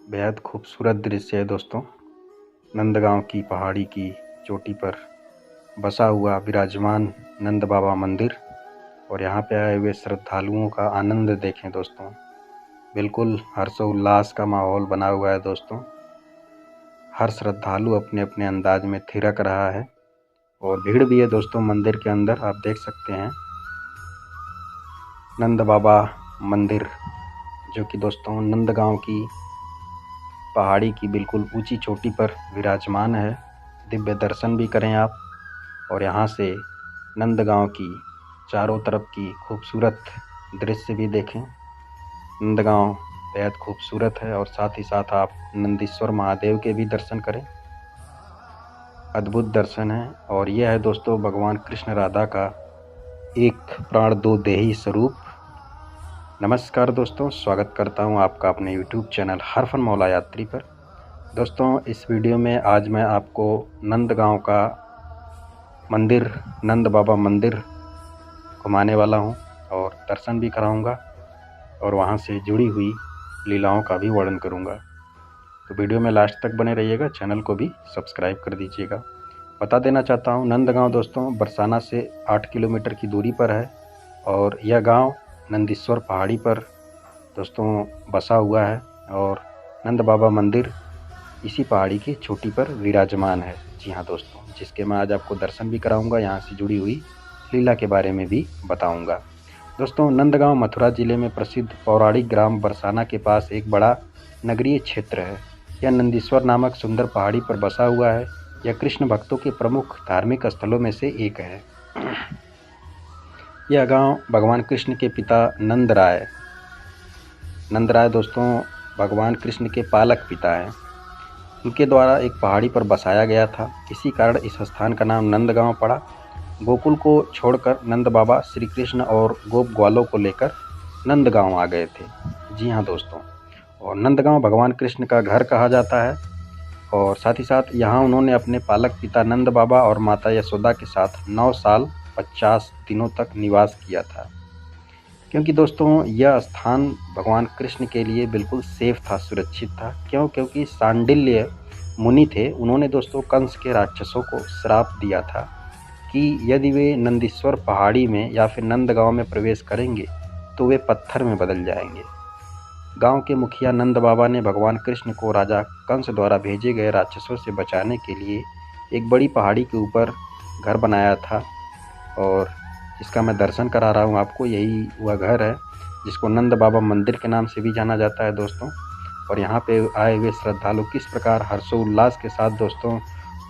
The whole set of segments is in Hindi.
बेहद खूबसूरत दृश्य है दोस्तों। नंदगांव की पहाड़ी की चोटी पर बसा हुआ विराजमान नंद बाबा मंदिर और यहाँ पे आए हुए श्रद्धालुओं का आनंद देखें दोस्तों। बिल्कुल हर्षोल्लास का माहौल बना हुआ है दोस्तों। हर श्रद्धालु अपने अपने अंदाज में थिरक रहा है और भीड़ भी है दोस्तों मंदिर के अंदर। आप देख सकते हैं नंद बाबा मंदिर, जो कि दोस्तों नंदगांव की पहाड़ी की बिल्कुल ऊंची चोटी पर विराजमान है। दिव्य दर्शन भी करें आप और यहाँ से नंदगांव की चारों तरफ की खूबसूरत दृश्य भी देखें। नंदगांव बेहद खूबसूरत है और साथ ही साथ आप नंदीश्वर महादेव के भी दर्शन करें। अद्भुत दर्शन है और यह है दोस्तों भगवान कृष्ण राधा का एक प्राण दो देही स्वरूप। नमस्कार दोस्तों, स्वागत करता हूं आपका अपने YouTube चैनल हर फन मौला यात्री पर। दोस्तों इस वीडियो में आज मैं आपको नंदगांव का मंदिर नंद बाबा मंदिर घुमाने वाला हूं और दर्शन भी कराऊंगा और वहां से जुड़ी हुई लीलाओं का भी वर्णन करूंगा। तो वीडियो में लास्ट तक बने रहिएगा, चैनल को भी सब्सक्राइब कर दीजिएगा। बता देना चाहता हूं नंदगांव दोस्तों बरसाना से 8 किलोमीटर की दूरी पर है और यह गांव नंदीश्वर पहाड़ी पर दोस्तों बसा हुआ है और नंद बाबा मंदिर इसी पहाड़ी की चोटी पर विराजमान है। जी हाँ दोस्तों, जिसके मैं आज आपको दर्शन भी कराऊंगा, यहाँ से जुड़ी हुई लीला के बारे में भी बताऊंगा। दोस्तों नंदगांव मथुरा जिले में प्रसिद्ध पौराणिक ग्राम बरसाना के पास एक बड़ा नगरीय क्षेत्र है। यह नंदीश्वर नामक सुंदर पहाड़ी पर बसा हुआ है। यह कृष्ण भक्तों के प्रमुख धार्मिक स्थलों में से एक है। यह गांव भगवान कृष्ण के पिता नंद राय दोस्तों भगवान कृष्ण के पालक पिता हैं। उनके द्वारा एक पहाड़ी पर बसाया गया था, इसी कारण इस स्थान का नाम नंदगांव पड़ा। गोकुल को छोड़कर नंद बाबा श्री कृष्ण और गोप ग्वालों को लेकर नंदगांव आ गए थे। जी हाँ दोस्तों, और नंदगांव भगवान कृष्ण का घर कहा जाता है और साथ ही साथ यहाँ उन्होंने अपने पालक पिता नंद बाबा और माता यशोदा के साथ 9 साल 50 दिनों तक निवास किया था। क्योंकि दोस्तों यह स्थान भगवान कृष्ण के लिए बिल्कुल सेफ था, सुरक्षित था। क्योंकि सांडिल्य मुनि थे, उन्होंने दोस्तों कंस के राक्षसों को श्राप दिया था कि यदि वे नंदीश्वर पहाड़ी में या फिर नंदगांव में प्रवेश करेंगे तो वे पत्थर में बदल जाएंगे। गांव के मुखिया नंद बाबा ने भगवान कृष्ण को राजा कंस द्वारा भेजे गए राक्षसों से बचाने के लिए एक बड़ी पहाड़ी के ऊपर घर बनाया था और जिसका मैं दर्शन करा रहा हूँ आपको। यही वह घर है जिसको नंद बाबा मंदिर के नाम से भी जाना जाता है दोस्तों। और यहाँ पे आए हुए श्रद्धालु किस प्रकार हर्षोल्लास के साथ दोस्तों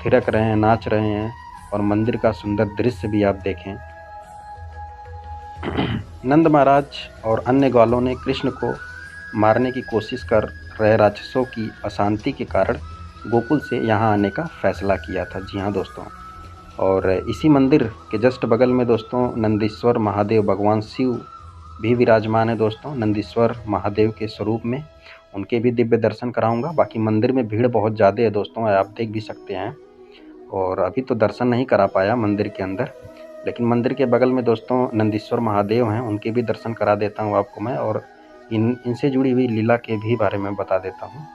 थिरक रहे हैं, नाच रहे हैं और मंदिर का सुंदर दृश्य भी आप देखें। नंद महाराज और अन्य ग्वालों ने कृष्ण को मारने की कोशिश कर रहे राक्षसों की अशांति के कारण गोकुल से यहाँ आने का फैसला किया था। जी हाँ दोस्तों, और इसी मंदिर के जस्ट बगल में दोस्तों नंदीश्वर महादेव भगवान शिव भी विराजमान है दोस्तों। नंदीश्वर महादेव के स्वरूप में उनके भी दिव्य दर्शन कराऊंगा। बाकी मंदिर में भीड़ बहुत ज़्यादा है दोस्तों, आप देख भी सकते हैं। और अभी तो दर्शन नहीं करा पाया मंदिर के अंदर, लेकिन मंदिर के बगल में दोस्तों नंदीश्वर महादेव हैं, उनके भी दर्शन करा देता हूँ आपको मैं और इनसे जुड़ी हुई लीला के भी बारे में बता देता हूँ।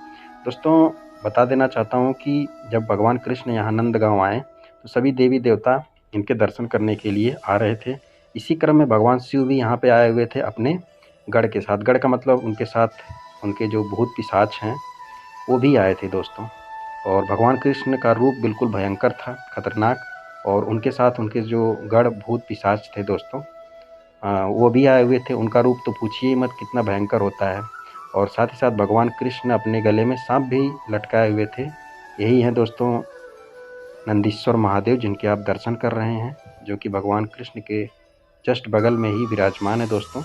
दोस्तों बता देना चाहता हूँ कि जब भगवान कृष्ण यहाँ नंदगांव आए तो सभी देवी देवता इनके दर्शन करने के लिए आ रहे थे। इसी क्रम में भगवान शिव भी यहाँ पे आए हुए थे अपने गढ़ के साथ। गढ़ का मतलब उनके साथ उनके जो भूत पिशाच हैं वो भी आए थे दोस्तों। और भगवान कृष्ण का रूप बिल्कुल भयंकर था, खतरनाक, और उनके साथ उनके जो गढ़ भूत पिशाच थे दोस्तों वो भी आए हुए थे। उनका रूप तो पूछिए मत कितना भयंकर होता है। और साथ ही साथ भगवान कृष्ण अपने गले में सांप भी लटकाए हुए थे। यही है दोस्तों नंदीश्वर महादेव जिनके आप दर्शन कर रहे हैं, जो कि भगवान कृष्ण के जस्ट बगल में ही विराजमान है दोस्तों।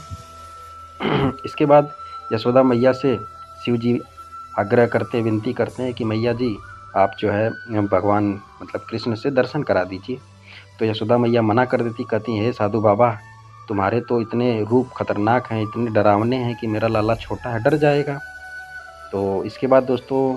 इसके बाद यशोदा मैया से शिव जी आग्रह करते, विनती करते हैं कि मैया जी आप जो है भगवान मतलब कृष्ण से दर्शन करा दीजिए। तो यशोदा मैया मना कर देती, कहती हे साधु बाबा तुम्हारे तो इतने रूप खतरनाक हैं, इतने डरावने हैं कि मेरा लाला छोटा है, डर जाएगा। तो इसके बाद दोस्तों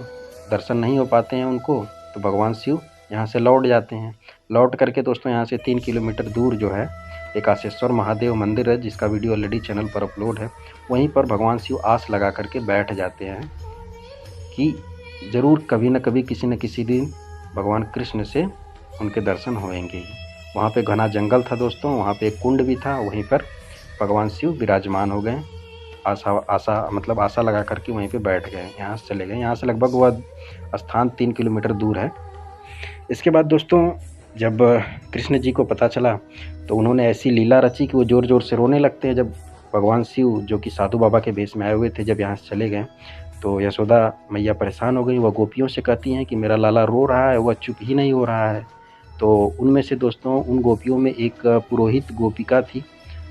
दर्शन नहीं हो पाते हैं उनको, तो भगवान शिव यहाँ से लौट जाते हैं। लौट करके दोस्तों यहाँ से 3 किलोमीटर दूर जो है एक आशेश्वर महादेव मंदिर है, जिसका वीडियो ऑलरेडी चैनल पर अपलोड है। वहीं पर भगवान शिव आस लगा करके बैठ जाते हैं कि ज़रूर कभी न कभी किसी न किसी दिन भगवान कृष्ण से उनके दर्शन होंगे ही। वहाँ पे घना जंगल था दोस्तों, वहाँ पे एक कुंड भी था, वहीं पर भगवान शिव विराजमान हो गए। आशा लगा कर के वहीं पे बैठ गए, यहाँ से चले गए। यहाँ से लगभग वह स्थान 3 किलोमीटर दूर है। इसके बाद दोस्तों जब कृष्ण जी को पता चला तो उन्होंने ऐसी लीला रची कि वो ज़ोर ज़ोर से रोने लगते हैं। जब भगवान शिव जो कि साधु बाबा के भेष में आए हुए थे, जब यहाँ से चले गए तो यशोदा मैया परेशान हो गई। वह गोपियों से कहती हैं कि मेरा लाला रो रहा है, वह चुप ही नहीं हो रहा है। तो उनमें से दोस्तों उन गोपियों में एक पुरोहित गोपिका थी।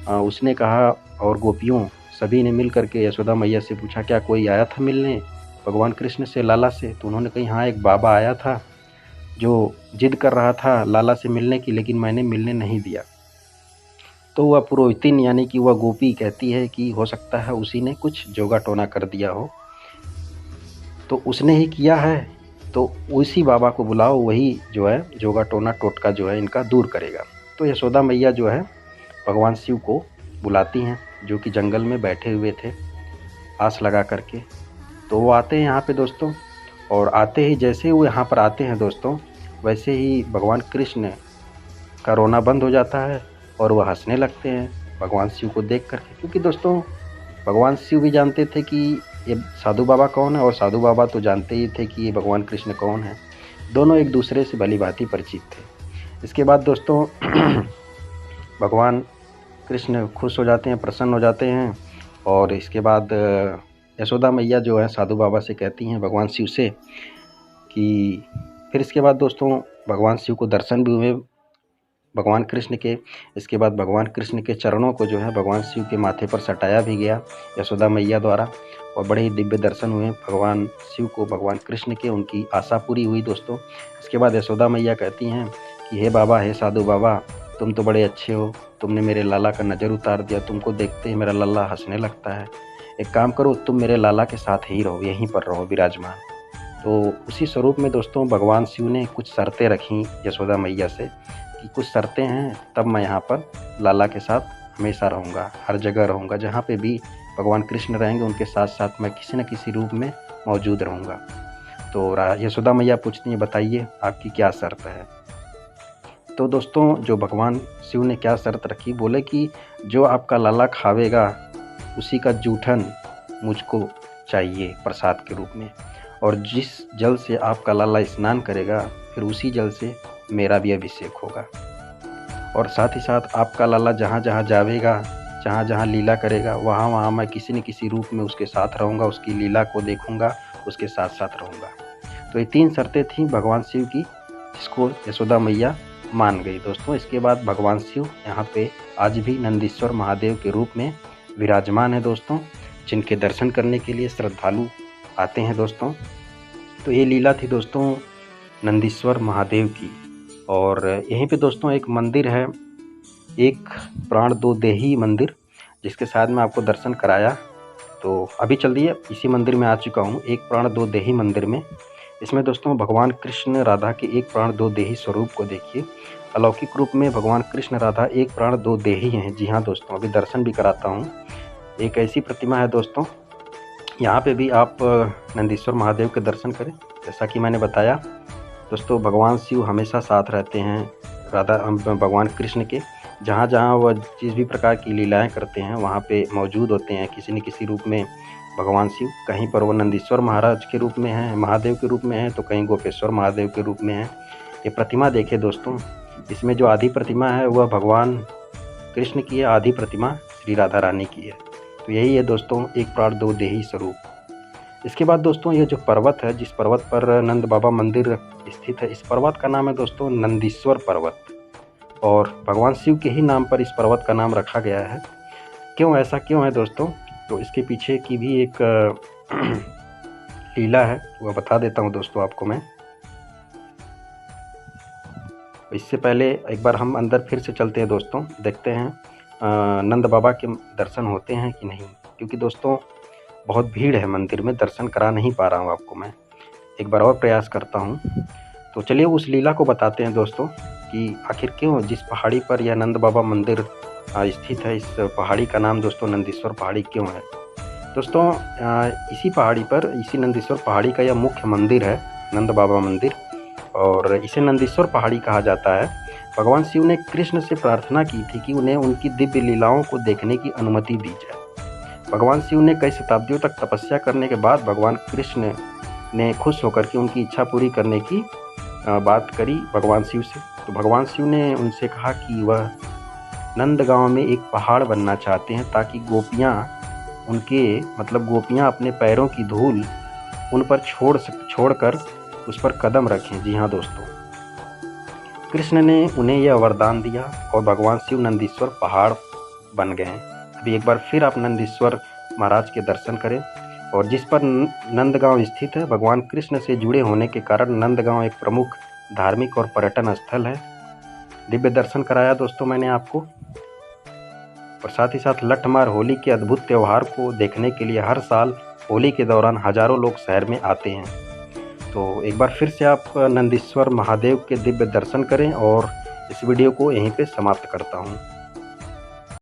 उसने कहा, और गोपियों सभी ने मिल करके यशोदा मैया से पूछा, क्या कोई आया था मिलने भगवान कृष्ण से, लाला से? तो उन्होंने कही, हाँ, एक बाबा आया था जो जिद कर रहा था लाला से मिलने की, लेकिन मैंने मिलने नहीं दिया। तो वह पुरोहितिन यानी कि वह गोपी कहती है कि हो सकता है उसी ने कुछ जोगा टोना कर दिया हो, तो उसने ही किया है, तो उसी बाबा को बुलाओ, वही जो है जोगा टोना टोटका जो है इनका दूर करेगा। तो यशोदा मैया जो है भगवान शिव को बुलाती हैं, जो कि जंगल में बैठे हुए थे आस लगा करके। तो वो आते हैं यहाँ पे दोस्तों, और आते ही जैसे वो यहाँ पर आते हैं दोस्तों, वैसे ही भगवान कृष्ण का रोना बंद हो जाता है और वह हंसने लगते हैं भगवान शिव को देख करके। क्योंकि दोस्तों भगवान शिव भी जानते थे कि ये साधु बाबा कौन है, और साधु बाबा तो जानते ही थे कि ये भगवान कृष्ण कौन है। दोनों एक दूसरे से भलीभांति परिचित थे। इसके बाद दोस्तों भगवान कृष्ण खुश हो जाते हैं, प्रसन्न हो जाते हैं, और इसके बाद यशोदा मैया जो है साधु बाबा से कहती हैं भगवान शिव से कि फिर इसके बाद दोस्तों भगवान शिव को दर्शन भी हुए भगवान कृष्ण के। इसके बाद भगवान कृष्ण के चरणों को जो है भगवान शिव के माथे पर सटाया भी गया यशोदा मैया द्वारा, और बड़े ही दिव्य दर्शन हुए भगवान शिव को भगवान कृष्ण के। उनकी आशा पूरी हुई दोस्तों। इसके बाद यशोदा मैया कहती हैं कि हे बाबा, हे साधु बाबा, तुम तो बड़े अच्छे हो, तुमने मेरे लाला का नज़र उतार दिया, तुमको देखते ही मेरा लाला हंसने लगता है। एक काम करो, तुम मेरे लाला के साथ ही रहो, यहीं पर रहो विराजमान। तो उसी स्वरूप में दोस्तों भगवान शिव ने कुछ शर्तें रखी यशोदा मैया से कि कुछ शर्तें हैं, तब मैं यहाँ पर लाला के साथ हमेशा रहूँगा, हर जगह रहूँगा, जहाँ पे भी भगवान कृष्ण रहेंगे उनके साथ साथ मैं किसी न किसी रूप में मौजूद रहूँगा। तो यशोदा मैया पूछती हैं, बताइए आपकी क्या शर्त है? तो दोस्तों जो भगवान शिव ने क्या शर्त रखी, बोले कि जो आपका लाला खावेगा उसी का जूठन मुझको चाहिए प्रसाद के रूप में, और जिस जल से आपका लाला स्नान करेगा फिर उसी जल से मेरा भी अभिषेक होगा। और साथ ही साथ आपका लाला जहाँ जहाँ जावेगा, जहाँ जहाँ लीला करेगा, वहाँ वहाँ मैं किसी न किसी रूप में उसके साथ रहूँगा, उसकी लीला को देखूँगा, उसके साथ साथ रहूँगा। तो ये 3 शर्तें थीं भगवान शिव की, जिसको यशोदा मैया मान गई दोस्तों। इसके बाद भगवान शिव यहाँ पे आज भी नंदीश्वर महादेव के रूप में विराजमान है दोस्तों, जिनके दर्शन करने के लिए श्रद्धालु आते हैं दोस्तों। तो ये लीला थी दोस्तों नंदीश्वर महादेव की। और यहीं पे दोस्तों एक मंदिर है, एक प्राण दो देही मंदिर, जिसके साथ में आपको दर्शन कराया। तो अभी चलिए इसी मंदिर में आ चुका हूँ, एक प्राण दो देही मंदिर में। इसमें दोस्तों भगवान कृष्ण राधा के एक प्राण दो देही स्वरूप को देखिए। अलौकिक रूप में भगवान कृष्ण राधा एक प्राण दो देही हैं। जी हाँ दोस्तों, अभी दर्शन भी कराता हूँ। एक ऐसी प्रतिमा है दोस्तों, यहाँ पे भी आप नंदीश्वर महादेव के दर्शन करें। जैसा कि मैंने बताया दोस्तों, भगवान शिव हमेशा साथ रहते हैं भगवान कृष्ण के। जहाँ जहाँ वह जिस भी प्रकार की लीलाएं करते हैं वहाँ पे मौजूद होते हैं किसी न किसी रूप में भगवान शिव। कहीं पर वो नंदीश्वर महाराज के रूप में हैं, महादेव के रूप में हैं, तो कहीं गोपेश्वर महादेव के रूप में हैं। ये प्रतिमा देखिए दोस्तों, इसमें जो आधी प्रतिमा है वह भगवान कृष्ण की है, आधी प्रतिमा श्री राधा रानी की है। तो यही है दोस्तों एक प्राण दो देही स्वरूप। इसके बाद दोस्तों ये जो पर्वत है, जिस पर्वत पर नंद बाबा मंदिर स्थित है, इस पर्वत का नाम है दोस्तों नंदीश्वर पर्वत, और भगवान शिव के ही नाम पर इस पर्वत का नाम रखा गया है। क्यों, ऐसा क्यों है दोस्तों? तो इसके पीछे की भी एक लीला है, वह बता देता हूँ दोस्तों आपको मैं। इससे पहले एक बार हम अंदर फिर से चलते हैं दोस्तों, देखते हैं नंद बाबा के दर्शन होते हैं कि नहीं, क्योंकि दोस्तों बहुत भीड़ है मंदिर में, दर्शन करा नहीं पा रहा हूँ आपको मैं। एक बार और प्रयास करता हूँ। तो चलिए उस लीला को बताते हैं दोस्तों कि आखिर क्यों जिस पहाड़ी पर यह नंद बाबा मंदिर स्थित है, इस पहाड़ी का नाम दोस्तों नंदीश्वर पहाड़ी क्यों है। दोस्तों इसी पहाड़ी पर, इसी नंदीश्वर पहाड़ी का यह मुख्य मंदिर है, नंद बाबा मंदिर, और इसे नंदीश्वर पहाड़ी कहा जाता है। भगवान शिव ने कृष्ण से प्रार्थना की थी कि उन्हें उनकी दिव्य लीलाओं को देखने की अनुमति दी जाए। भगवान शिव ने कई शताब्दियों तक तपस्या करने के बाद भगवान कृष्ण ने खुश होकर के उनकी इच्छा पूरी करने की बात करी भगवान शिव से। तो भगवान शिव ने उनसे कहा कि वह नंदगांव में एक पहाड़ बनना चाहते हैं ताकि गोपियाँ अपने पैरों की धूल उन पर छोड़कर उस पर कदम रखें। जी हाँ दोस्तों, कृष्ण ने उन्हें यह वरदान दिया और भगवान शिव नंदीश्वर पहाड़ बन गए हैं। अभी एक बार फिर आप नंदीश्वर महाराज के दर्शन करें, और जिस पर नंदगांव स्थित है, भगवान कृष्ण से जुड़े होने के कारण नंदगांव एक प्रमुख धार्मिक और पर्यटन स्थल है। दिव्य दर्शन कराया दोस्तों मैंने आपको, और साथ ही साथ लठमार होली के अद्भुत त्यौहार को देखने के लिए हर साल होली के दौरान हजारों लोग शहर में आते हैं। तो एक बार फिर से आप नंदीश्वर महादेव के दिव्य दर्शन करें, और इस वीडियो को यहीं पे समाप्त करता हूँ।